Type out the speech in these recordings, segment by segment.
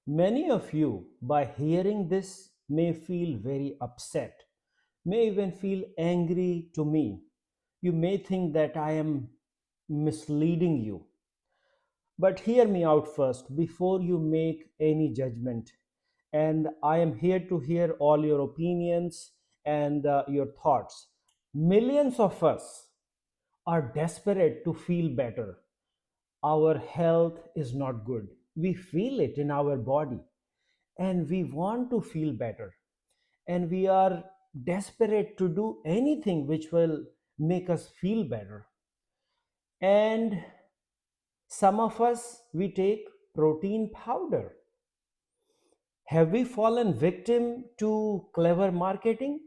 Many of you, by hearing this, may feel very upset, may even feel angry to me. You may think that I am misleading you. But hear me out first before you make any judgment. And I am here to hear all your opinions and your thoughts. Millions of us are desperate to feel better. Our health is not good. We feel it in our body and we want to feel better. And we are desperate to do anything which will make us feel better. And some of us, we take protein powder. Have we fallen victim to clever marketing?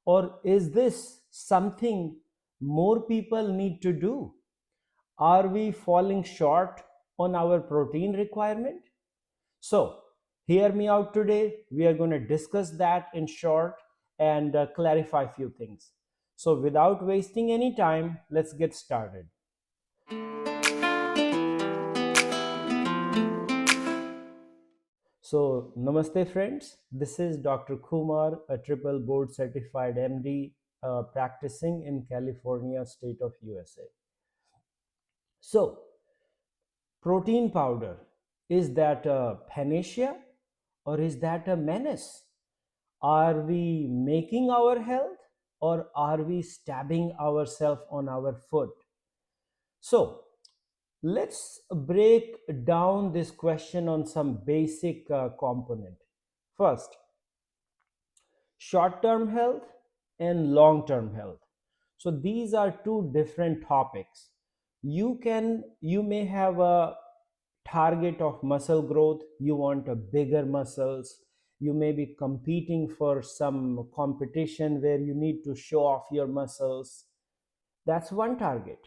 Or is this something more people need to do? Are we falling short on our protein requirement? So, hear me out today. We are going to discuss that in short and clarify a few things. So, without wasting any time, let's get started. So, namaste, friends. This is Dr. Kumar, a triple board certified MD practicing in California, state of USA. So, protein powder, is that a panacea or is that a menace? Are we making our health or are we stabbing ourselves on our foot? So, let's break down this question on some basic component. First, short term health and long term health. So these are two different topics. You may have a target of muscle growth. You want a bigger muscles. You may be competing for some competition where you need to show off your muscles. That's one target.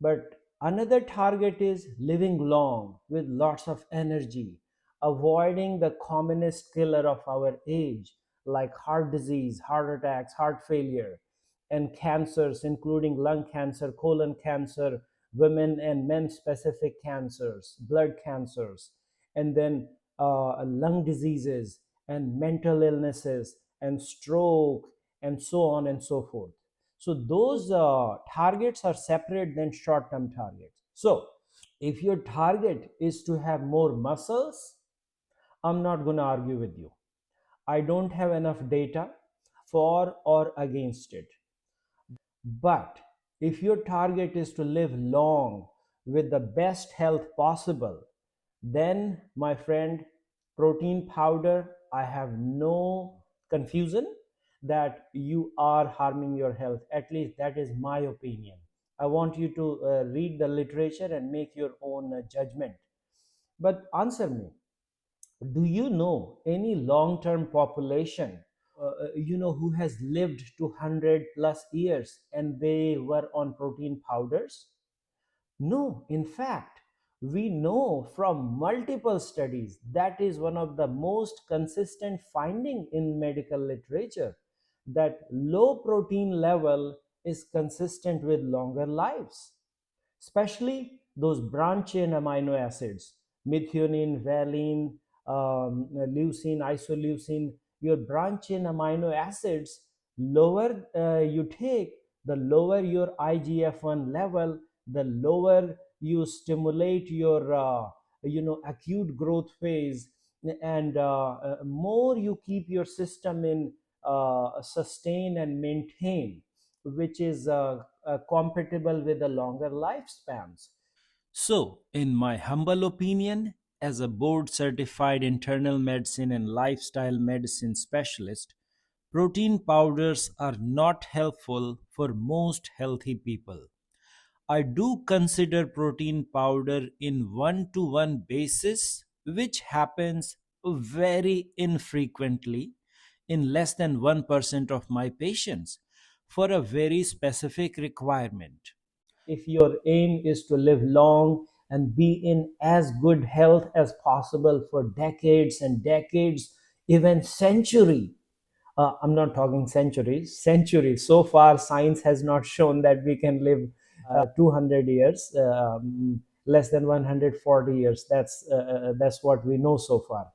But another target is living long with lots of energy, avoiding the commonest killer of our age, like heart disease, heart attacks, heart failure, and cancers, including lung cancer, colon cancer, women and men specific cancers, blood cancers, and then lung diseases, and mental illnesses, and stroke, and so on and so forth. So those targets are separate than short-term targets. So if your target is to have more muscles, I'm not going to argue with you. I don't have enough data for or against it. But if your target is to live long with the best health possible, then my friend, protein powder, I have no confusion that you are harming your health. At least that is my opinion. I want you to read the literature and make your own judgment. But answer me, do you know any long term population who has lived 200 plus years and they were on protein powders? No, in fact, we know from multiple studies that is one of the most consistent finding in medical literature, that low protein level is consistent with longer lives, especially those branch chain amino acids, methionine, valine, leucine, isoleucine. Your branch chain amino acids, lower you take, the lower your IGF-1 level, the lower you stimulate your acute growth phase, and more you keep your system in sustain and maintain, which is compatible with the longer lifespans. So, in my humble opinion, as a board certified internal medicine and lifestyle medicine specialist, protein powders are not helpful for most healthy people. I do consider protein powder in one-to-one basis, which happens very infrequently in less than 1% of my patients for a very specific requirement. If your aim is to live long and be in as good health as possible for decades and decades, even century, I'm not talking centuries, centuries. So far, science has not shown that we can live 200 years. less than 140 years. That's what we know so far.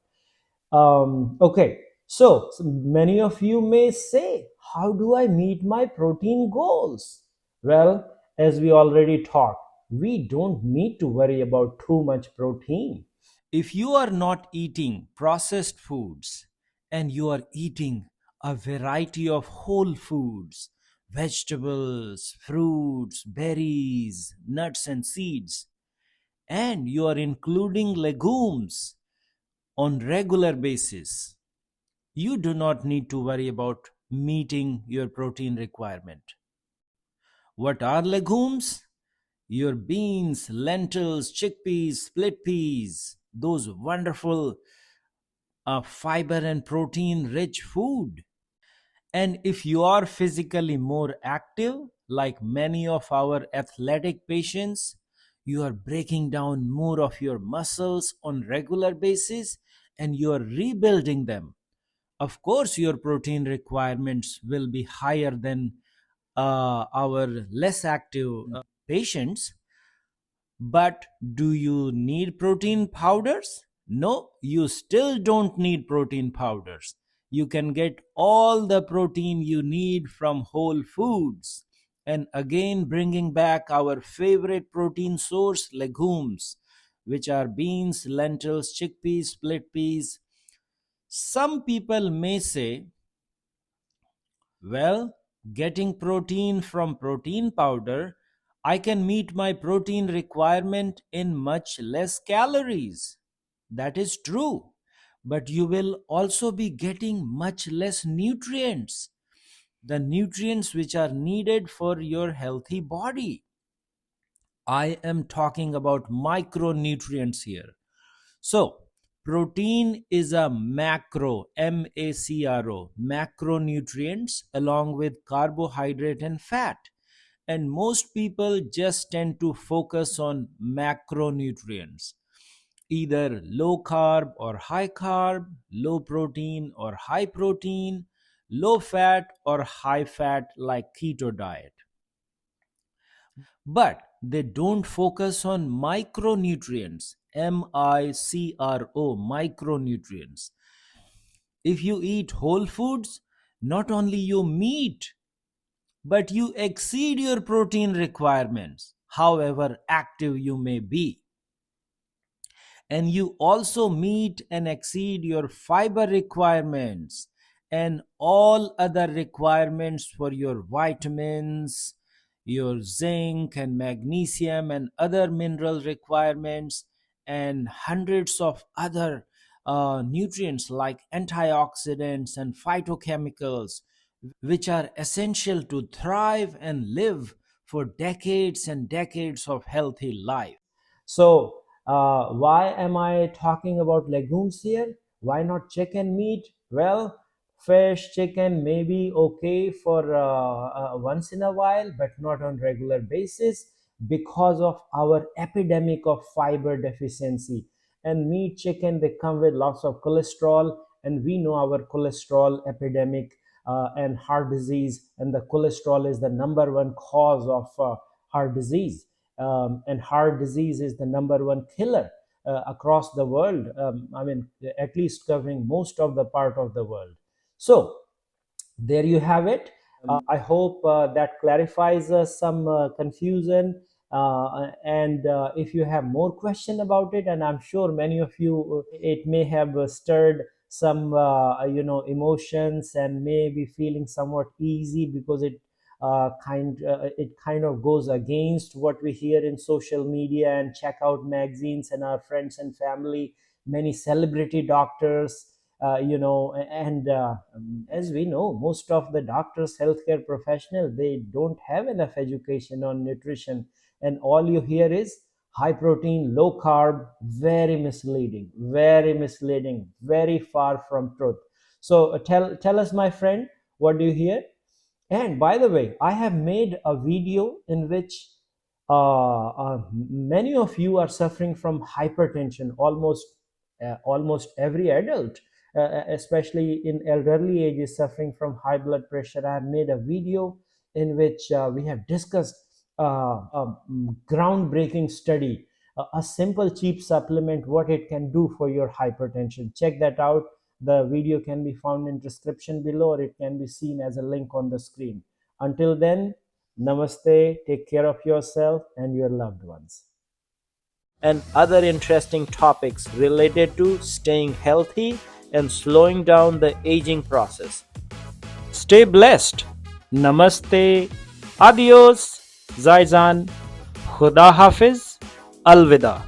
Okay, so many of you may say, how do I meet my protein goals? Well, as we already talked, we don't need to worry about too much protein. If you are not eating processed foods and you are eating a variety of whole foods, vegetables, fruits, berries, nuts, and seeds, and you are including legumes on regular basis, you do not need to worry about meeting your protein requirement. What are legumes? Your beans, lentils, chickpeas, split peas, those wonderful fiber and protein rich food. And if you are physically more active, like many of our athletic patients, you are breaking down more of your muscles on regular basis and you are rebuilding them. Of course, your protein requirements will be higher than our less active patients. But do you need protein powders? No, you still don't need protein powders. You can get all the protein you need from whole foods. And again, bringing back our favorite protein source, legumes, which are beans, lentils, chickpeas, split peas. Some people may say, well, getting protein from protein powder, I can meet my protein requirement in much less calories. That is true. But you will also be getting much less nutrients, the nutrients which are needed for your healthy body. I am talking about micronutrients here. So, protein is a macronutrients along with carbohydrate and fat. And most people just tend to focus on macronutrients, either low carb or high carb, low protein or high protein, low fat or high fat like keto diet. But they don't focus on micronutrients, micronutrients. If you eat whole foods, not only you meet, but you exceed your protein requirements, however active you may be. And you also meet and exceed your fiber requirements and all other requirements for your vitamins, your zinc and magnesium and other mineral requirements, and hundreds of other nutrients like antioxidants and phytochemicals, which are essential to thrive and live for decades and decades of healthy life. So, why am I talking about legumes here? Why not chicken meat? Well, fish, chicken may be okay for once in a while, but not on regular basis because of our epidemic of fiber deficiency. And meat, chicken, they come with lots of cholesterol, and we know our cholesterol epidemic and heart disease, and the cholesterol is the number one cause of heart disease. And heart disease is the number one killer across the world. I mean, at least covering most of the part of the world. So there you have it. I hope that clarifies some confusion. And if you have more question about it, and I'm sure many of you, it may have stirred some emotions and may be feeling somewhat easy because it kind of goes against what we hear in social media and check out magazines and our friends and family, many celebrity doctors, and as we know, most of the doctors, healthcare professionals, they don't have enough education on nutrition, and all you hear is high protein, low carb. Very misleading, very far from truth. So tell us, my friend, what do you hear? And by the way, I have made a video in which many of you are suffering from hypertension. Almost every adult, especially in elderly age, is suffering from high blood pressure. I have made a video in which we have discussed a groundbreaking study a simple cheap supplement, what it can do for your hypertension. Check that out. The video can be found in description below, or it can be seen as a link on the screen. Until then, namaste, take care of yourself and your loved ones. And other interesting topics related to staying healthy and slowing down the aging process. Stay blessed. Namaste. Adios. Zaizan. Khuda Hafiz. Alvida.